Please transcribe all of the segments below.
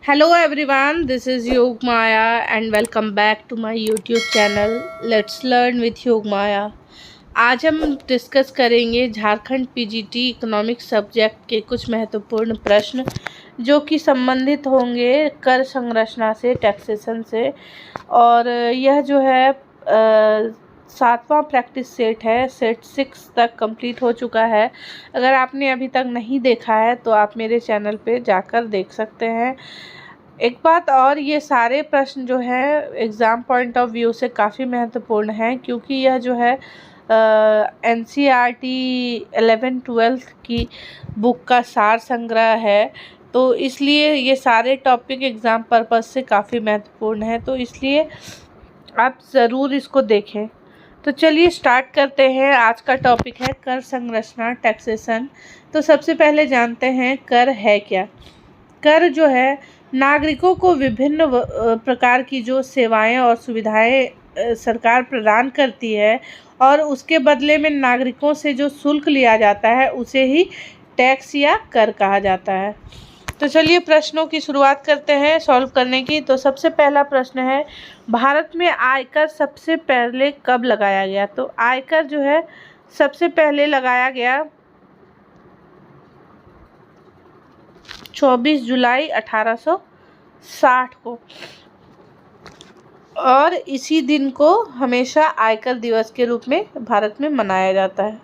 Hello everyone, this is Yog Maya and welcome back to my YouTube channel Let's Learn with Yog Maya। आज हम discuss करेंगे Jharkhand PGT economics subject के कुछ महत्वपूर्ण प्रश्न जो कि संबंधित होंगे कर संरचना से, टैक्सेशन से। और यह जो है सातवां प्रैक्टिस सेट है, सेट 6 तक कंप्लीट हो चुका है। अगर आपने अभी तक नहीं देखा है तो आप मेरे चैनल पे जाकर देख सकते हैं। एक बात और, ये सारे प्रश्न जो है एग्ज़ाम पॉइंट ऑफ व्यू से काफ़ी महत्वपूर्ण हैं, क्योंकि यह जो है NCERT 11-12 की बुक का सार संग्रह है। तो इसलिए ये सारे टॉपिक एग्ज़ाम पर्पस से काफ़ी महत्वपूर्ण है, तो इसलिए आप ज़रूर इसको देखें। तो चलिए स्टार्ट करते हैं। आज का टॉपिक है कर संरचना, टैक्सेशन। तो सबसे पहले जानते हैं कर है क्या। कर जो है नागरिकों को विभिन्न प्रकार की जो सेवाएं और सुविधाएं सरकार प्रदान करती है और उसके बदले में नागरिकों से जो शुल्क लिया जाता है उसे ही टैक्स या कर कहा जाता है। तो चलिए प्रश्नों की शुरुआत करते हैं सॉल्व करने की। तो सबसे पहला प्रश्न है, भारत में आयकर सबसे पहले कब लगाया गया। तो आयकर जो है सबसे पहले लगाया गया 24 जुलाई 1860 को, और इसी दिन को हमेशा आयकर दिवस के रूप में भारत में मनाया जाता है।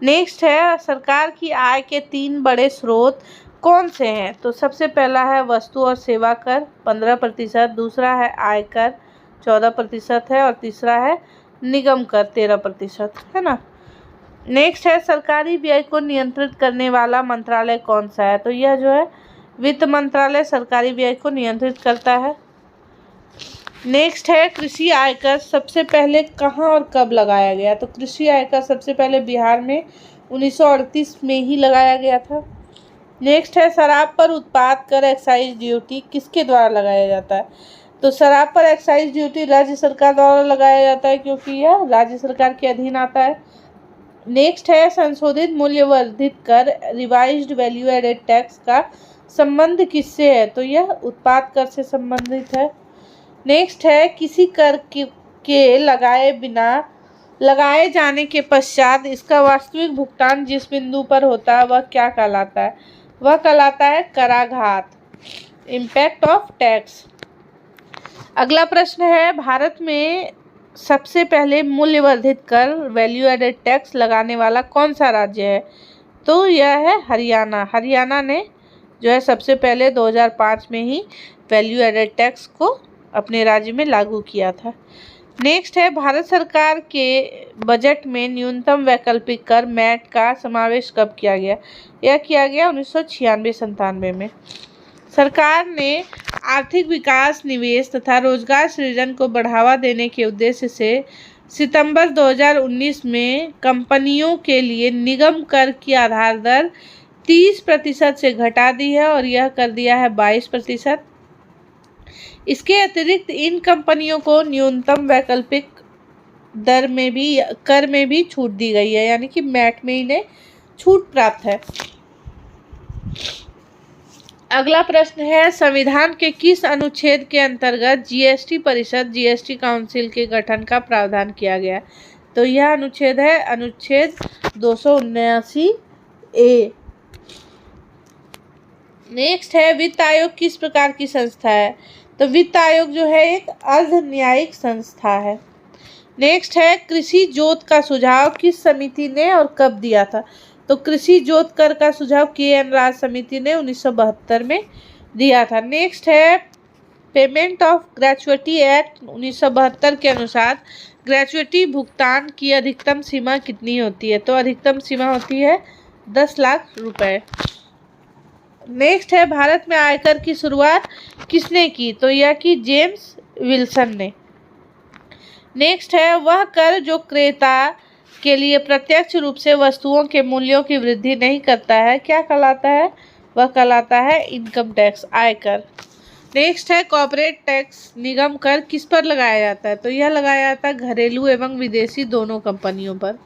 नेक्स्ट है, सरकार की आय के 3 बड़े स्रोत कौन से हैं। तो सबसे पहला है वस्तु और सेवा कर 15%, दूसरा है आयकर 14% है, और तीसरा है निगम कर 13% है ना। नेक्स्ट है, सरकारी व्यय को नियंत्रित करने वाला मंत्रालय कौन सा है। तो यह जो है वित्त मंत्रालय सरकारी व्यय को नियंत्रित करता है। नेक्स्ट है, कृषि आयकर सबसे पहले कहाँ और कब लगाया गया। तो कृषि आयकर सबसे पहले बिहार में 1938 में ही लगाया गया था। नेक्स्ट है, शराब पर उत्पाद कर एक्साइज ड्यूटी किसके द्वारा लगाया जाता है। तो शराब पर एक्साइज ड्यूटी राज्य सरकार द्वारा लगाया जाता है, क्योंकि यह राज्य सरकार के अधीन आता है। नेक्स्ट है, संशोधित मूल्य वर्धित कर रिवाइज्ड वैल्यू एडेड टैक्स का संबंध किससे है। तो यह उत्पाद कर से संबंधित है। नेक्स्ट है, किसी कर के लगाए जाने के पश्चात इसका वास्तविक भुगतान जिस बिंदु पर होता है वह क्या कहलाता है। वह कहलाता है कराघात, इम्पैक्ट ऑफ टैक्स। अगला प्रश्न है, भारत में सबसे पहले मूल्य वर्धित कर वैल्यू एडेड टैक्स लगाने वाला कौन सा राज्य है। तो यह है हरियाणा। हरियाणा ने जो है सबसे पहले 2005 में ही वैल्यू एडेड टैक्स को अपने राज्य में लागू किया था। नेक्स्ट है, भारत सरकार के बजट में न्यूनतम वैकल्पिक कर मैट का समावेश कब किया गया। यह किया गया 1996-97 में। सरकार ने आर्थिक विकास, निवेश तथा रोजगार सृजन को बढ़ावा देने के उद्देश्य से सितंबर 2019 में कंपनियों के लिए निगम कर की आधार दर 30% से घटा दी है और यह कर दिया है 22%। इसके अतिरिक्त इन कंपनियों को न्यूनतम वैकल्पिक दर में भी कर में भी छूट दी गई है, यानी कि मैट में इन्हें छूट प्राप्त है। अगला प्रश्न है, संविधान के किस अनुच्छेद के अंतर्गत जीएसटी परिषद, जीएसटी काउंसिल के गठन का प्रावधान किया गया। तो यह अनुच्छेद है अनुच्छेद 279A। नेक्स्ट है, वित्त आयोग किस प्रकार की संस्था है। तो वित्त आयोग जो है एक अर्ध न्यायिक संस्था है। नेक्स्ट है, कृषि जोत का सुझाव किस समिति ने और कब दिया था। तो कृषि जोत कर का सुझाव KN राज समिति ने 1972 में दिया था। नेक्स्ट है, पेमेंट ऑफ ग्रेचुइटी एक्ट 1972 के अनुसार ग्रेचुइटी भुगतान की अधिकतम सीमा कितनी होती है। तो अधिकतम सीमा होती है 10 लाख रुपए। नेक्स्ट है, भारत में आयकर की शुरुआत किसने की। तो यह की जेम्स विल्सन ने। नेक्स्ट है, वह कर जो क्रेता के लिए प्रत्यक्ष रूप से वस्तुओं के मूल्यों की वृद्धि नहीं करता है क्या कहलाता है। वह कहलाता है इनकम टैक्स, आयकर। नेक्स्ट है, कॉर्पोरेट टैक्स निगम कर किस पर लगाया जाता है। तो यह लगाया जाता है घरेलू एवं विदेशी दोनों कंपनियों पर।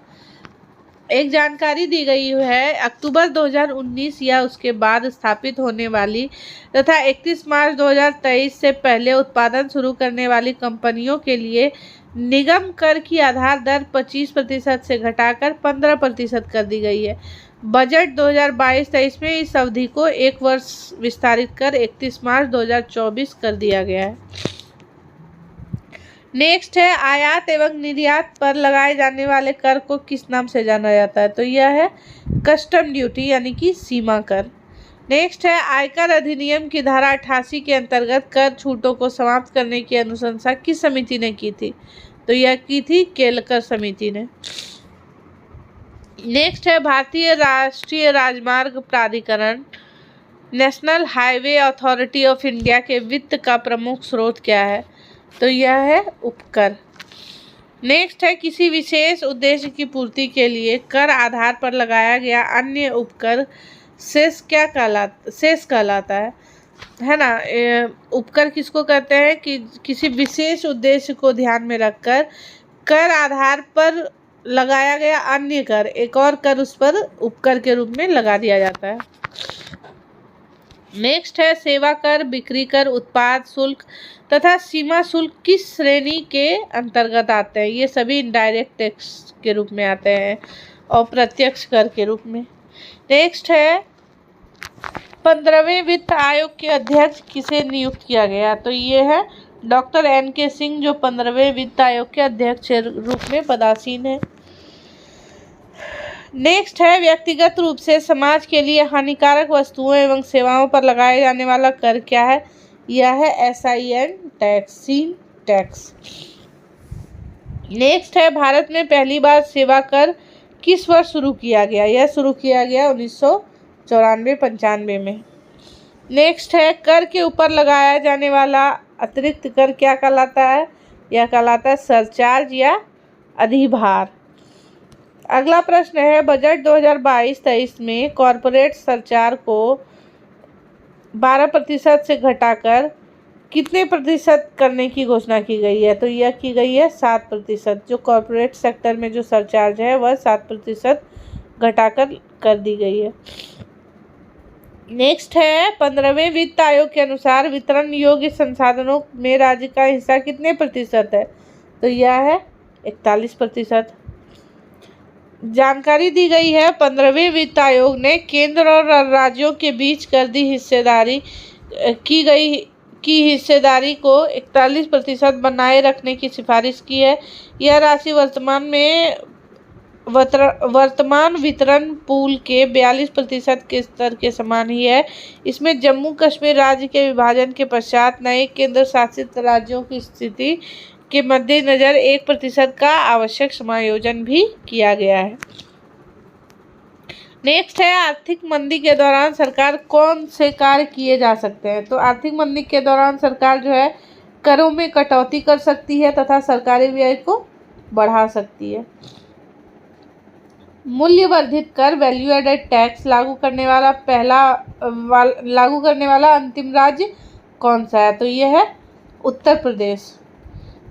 एक जानकारी दी गई है, अक्टूबर 2019 या उसके बाद स्थापित होने वाली तथा 31 मार्च 2023 से पहले उत्पादन शुरू करने वाली कंपनियों के लिए निगम कर की आधार दर 25% से घटाकर 15% कर दी गई है। बजट 2022-23 में इस अवधि को 1 वर्ष विस्तारित कर 31 मार्च 2024 कर दिया गया है। नेक्स्ट है, आयात एवं निर्यात पर लगाए जाने वाले कर को किस नाम से जाना जाता है? तो यह है कस्टम ड्यूटी यानी कि सीमा कर। नेक्स्ट है, आयकर अधिनियम की धारा 88 के अंतर्गत कर छूटों को समाप्त करने की अनुशंसा किस समिति ने की थी? तो यह की थी केलकर समिति ने। नेक्स्ट है, भारतीय राष्ट्रीय राजमार्ग प्राधिकरण national highway authority of India के वित्त का प्रमुख स्रोत क्या है? तो यह है उपकर। नेक्स्ट है, किसी विशेष उद्देश्य की पूर्ति के लिए कर आधार पर लगाया गया अन्य उपकर शेष कहलाता है ना। उपकर किसको कहते हैं कि किसी विशेष उद्देश्य को ध्यान में रखकर कर आधार पर लगाया गया अन्य कर, एक और कर उस पर उपकर के रूप में लगा दिया जाता है। नेक्स्ट है, सेवा कर, बिक्री कर, उत्पाद शुल्क तथा सीमा शुल्क किस श्रेणी के अंतर्गत आते हैं? ये सभी इनडायरेक्ट टैक्स के रूप में आते हैं और प्रत्यक्ष कर के रूप में। नेक्स्ट है, 15वें वित्त आयोग के अध्यक्ष किसे नियुक्त किया गया? तो ये है डॉक्टर N.K. सिंह, जो 15वें वित्त आयोग के अध्यक्ष के रूप में पदासीन है। नेक्स्ट है, व्यक्तिगत रूप से समाज के लिए हानिकारक वस्तुओं एवं सेवाओं पर लगाए जाने वाला कर क्या है? यह है SIN tax, sin tax. Next है, भारत में पहली बार सेवा कर किस वर्ष शुरू किया गया? यह शुरू किया गया 1994-95 में। नेक्स्ट है, कर के ऊपर लगाया जाने वाला अतिरिक्त कर क्या कहलाता है? यह कहलाता है सरचार्ज या अधिभार। अगला प्रश्न है, बजट 2022-23 में कॉरपोरेट सरचार्ज को 12% से घटाकर कितने प्रतिशत करने की घोषणा की गई है? तो यह की गई है 7%। जो कॉरपोरेट सेक्टर में जो सरचार्ज है वह 7% घटाकर कर दी गई है। नेक्स्ट है, 15वें वित्त आयोग के अनुसार वितरण योग्य संसाधनों में राज्य का हिस्सा कितने प्रतिशत है? तो यह है 41%। जानकारी दी गई है, 15वें वित्त आयोग ने केंद्र और राज्यों के बीच कर दी हिस्सेदारी की हिस्सेदारी को 41% बनाए रखने की सिफारिश की है। यह राशि वर्तमान वितरण पूल के 42% के स्तर के समान ही है। इसमें जम्मू कश्मीर राज्य के विभाजन के पश्चात नए केंद्र शासित राज्यों की स्थिति के मद्देनजर 1% का आवश्यक समायोजन भी किया गया है। नेक्स्ट है, आर्थिक मंदी के दौरान सरकार कौन से कार्य किए जा सकते हैं? तो आर्थिक मंदी के दौरान सरकार जो है करों में कटौती कर सकती है तथा सरकारी व्यय को बढ़ा सकती है। मूल्य वर्धित कर वैल्यू एडेड टैक्स लागू करने वाला अंतिम राज्य कौन सा है? तो यह है उत्तर प्रदेश।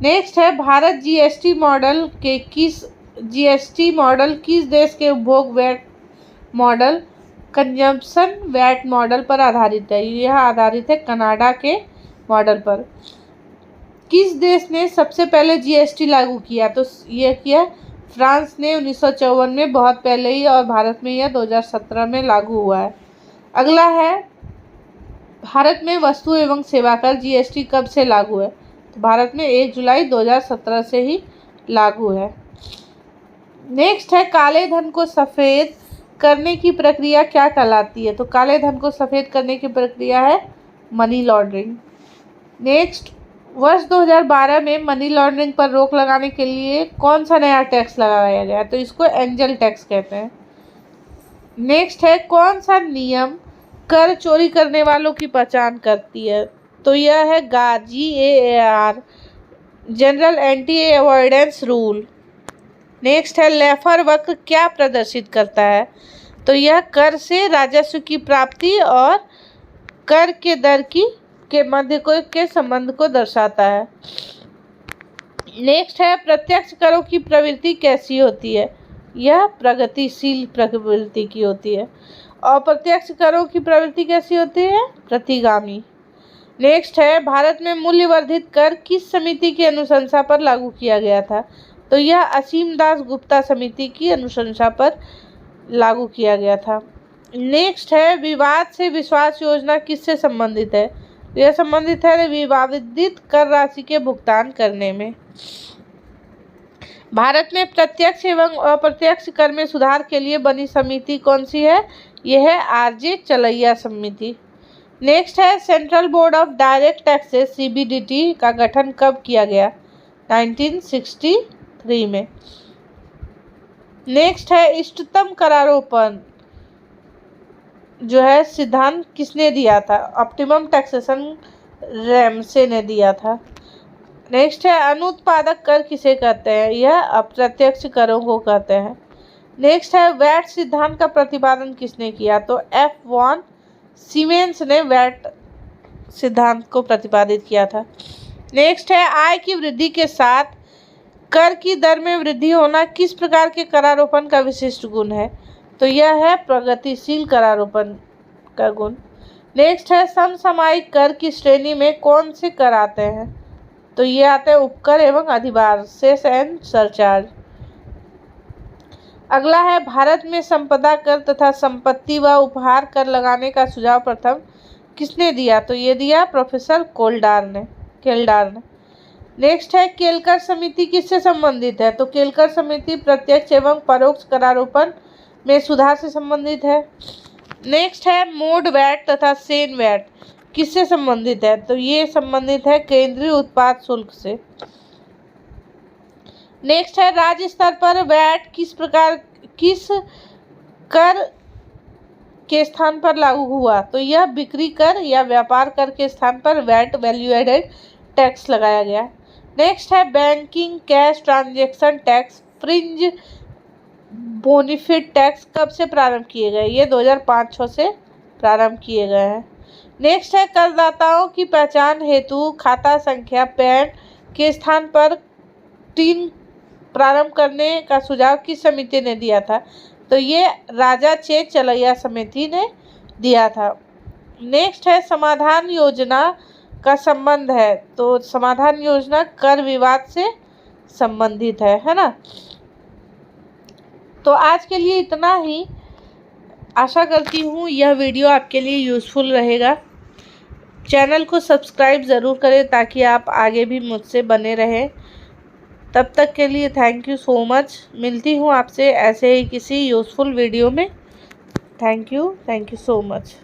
नेक्स्ट है, भारत जीएसटी मॉडल किस देश के उपभोग VAT model consumption VAT model पर आधारित है? यह आधारित है कनाडा के मॉडल पर। किस देश ने सबसे पहले जीएसटी लागू किया? तो यह किया फ्रांस ने 1954 में, बहुत पहले ही, और भारत में यह 2017 में लागू हुआ है। अगला है, भारत में वस्तु एवं सेवा कर जीएसटी कब से लागू है? तो भारत में 1 जुलाई 2017 से ही लागू है। नेक्स्ट है, काले धन को सफ़ेद करने की प्रक्रिया क्या कहलाती है? तो काले धन को सफ़ेद करने की प्रक्रिया है मनी लॉन्ड्रिंग। नेक्स्ट, वर्ष 2012 में मनी लॉन्ड्रिंग पर रोक लगाने के लिए कौन सा नया टैक्स लगाया गया? तो इसको एंजल टैक्स कहते हैं। नेक्स्ट है, कौन सा नियम कर चोरी करने वालों की पहचान करती है? तो यह है GAAR, general anti avoidance rule. Next है, लेफर वक्र क्या प्रदर्शित करता है? तो यह कर से राजस्व की प्राप्ति और कर के दर के मध्य के संबंध को दर्शाता है। नेक्स्ट है, प्रत्यक्ष करों की प्रवृत्ति कैसी होती है? यह प्रगतिशील प्रवृत्ति की होती है। अप्रत्यक्ष करों की प्रवृत्ति कैसी होती है? प्रतिगामी। नेक्स्ट है, भारत में मूल्य वर्धित कर किस समिति की अनुशंसा पर लागू किया गया था? तो यह असीम दास गुप्ता समिति की अनुशंसा पर लागू किया गया था। नेक्स्ट है, विवाद से विश्वास योजना किससे संबंधित है? यह संबंधित है विवादित कर राशि के भुगतान करने में। भारत में प्रत्यक्ष एवं अप्रत्यक्ष कर में सुधार के लिए बनी समिति कौन सी है? यह है आरजे चलैया समिति। नेक्स्ट है, central board of direct taxes CBDT का गठन कब किया गया? 1963 में। नेक्स्ट है, इष्टतम करारोपण जो है सिद्धांत किसने दिया था? ऑप्टिमम टैक्सेशन रैमसे ने दिया था। नेक्स्ट है, अनुत्पादक कर किसे कहते हैं? यह अप्रत्यक्ष करों को कहते हैं। नेक्स्ट है, वैट सिद्धांत का प्रतिपादन किसने किया? तो एफ वॉन सीमेंस ने वैट सिद्धांत को प्रतिपादित किया था। नेक्स्ट है, आय की वृद्धि के साथ कर की दर में वृद्धि होना किस प्रकार के करारोपण का विशिष्ट गुण है? तो यह है प्रगतिशील करारोपण का गुण। नेक्स्ट है, समसामयिक कर की श्रेणी में कौन से कर आते हैं? तो ये आते हैं उपकर एवं अधिभार, सेस एंड सरचार्ज। अगला है, भारत में संपदा कर तथा संपत्ति व उपहार कर लगाने का सुझाव प्रथम किसने दिया? तो ये दिया प्रोफेसर केल्डार ने। नेक्स्ट है, केलकर समिति किससे संबंधित है? तो केलकर समिति प्रत्यक्ष एवं परोक्ष करारोपण में सुधार से संबंधित है। नेक्स्ट है, मोड वैट तथा सेन वैट किससे संबंधित है? तो ये संबंधित है केंद्रीय उत्पाद शुल्क से। नेक्स्ट है, राज्य स्तर पर वैट किस कर के स्थान पर लागू हुआ? तो यह बिक्री कर या व्यापार कर के स्थान पर वैट वैल्यू एडेड टैक्स लगाया गया। नेक्स्ट है, banking cash transaction tax fringe benefit tax कब से प्रारंभ किए गए? ये 2005-06 से प्रारंभ किए गए हैं। नेक्स्ट है, करदाताओं की पहचान हेतु खाता संख्या पैन के स्थान पर 3 प्रारंभ करने का सुझाव किस समिति ने दिया था? तो ये राजा चे चलैया समिति ने दिया था। नेक्स्ट है, समाधान योजना का संबंध है? तो समाधान योजना कर विवाद से संबंधित है ना। तो आज के लिए इतना ही। आशा करती हूँ यह वीडियो आपके लिए यूज़फुल रहेगा। चैनल को सब्सक्राइब ज़रूर करें ताकि आप आगे भी मुझसे बने रहें। तब तक के लिए थैंक यू सो मच। मिलती हूँ आपसे ऐसे ही किसी यूज़फुल वीडियो में। Thank you so much.